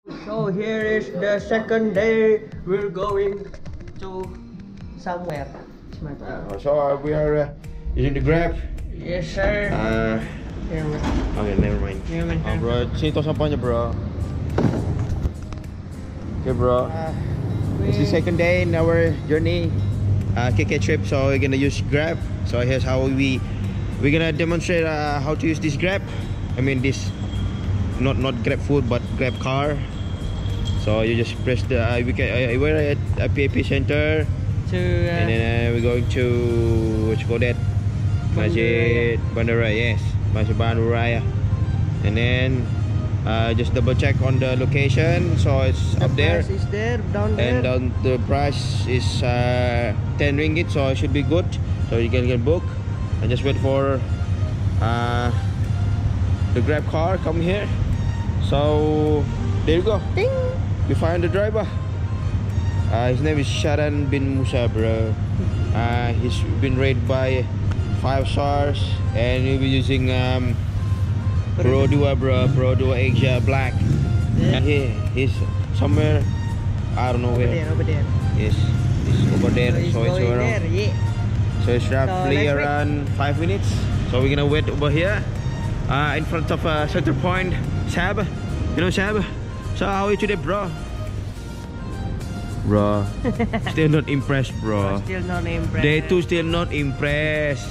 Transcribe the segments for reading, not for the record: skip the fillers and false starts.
So here is the second day. We're going to somewhere. So we are using the Grab. Yes, sir. Okay, never mind. Bro, sini tos sampahnya, bro. Okay, bro. It's the second day in our journey, KK trip. So we're gonna use Grab. So here's how we're gonna demonstrate how to use this Grab. I mean this, not Grab food, but Grab car. So you just press the we're at a PAP center, and then we're going to what you call that, Masjid Bandaraya. Yes, Masjid Bandaraya, and then just double check on the location. So it's up there. The price is there, down there. And the price is 10 ringgit, so it should be good. So you can get book and just wait for the Grab car come here. So there you go. Ding. You find the driver. His name is Sharan bin Musa, bro. He's been rated by 5 stars, and he'll be using Pro 2, bro. Pro 2 Asia Black. Yeah. And he's somewhere, I don't know where. Over there. Yes, it's over there. So it's around. there, yeah. So it's roughly let's around 5 minutes. So we're gonna wait over here, in front of Center Point. Sab, you know Sab. So how are you today, bro? Bro, still not impressed, bro. Still not impressed. Day 2 still not impressed.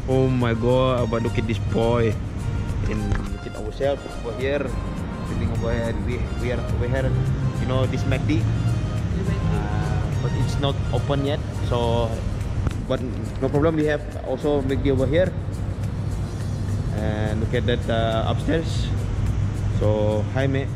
Oh my god, but look at this boy. And look at ourselves over here. Sitting over here. We are over here. You know this McD? But it's not open yet. So, but no problem. We have also McD over here. And look at that upstairs. So, hi mate.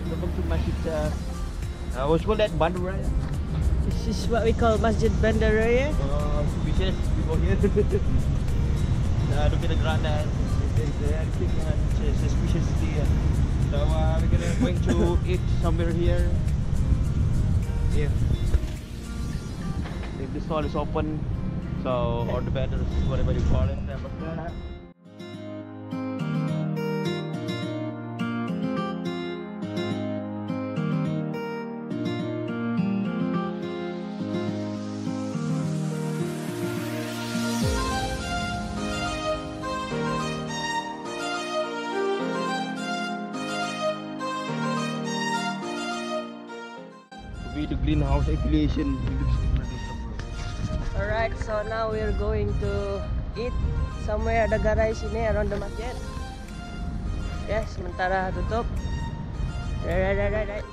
Welcome to Masjid, what's called that? Bandaraya? This is what we call Masjid Bandaraya. Cuisines, we go here. Look at the ground, everything suspicious here. So we're going to eat somewhere here. Yeah. If the stall is open, so or the better, whatever you call it. The greenhouse affiliation. Alright, so now we're going to eat somewhere ada garage sini around the masjid. Ya, sementara tutup. Right.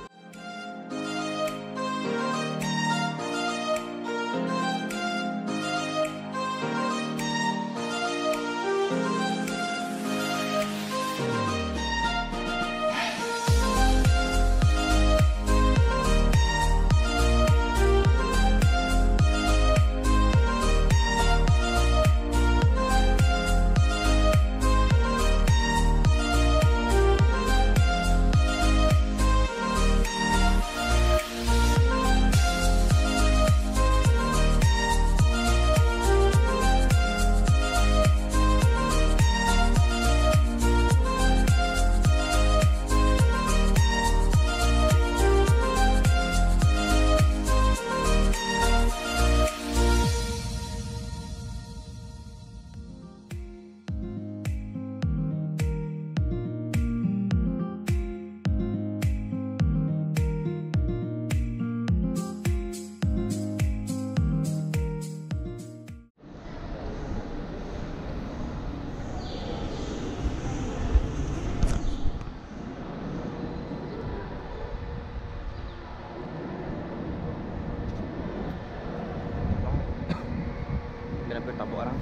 tabuk orang.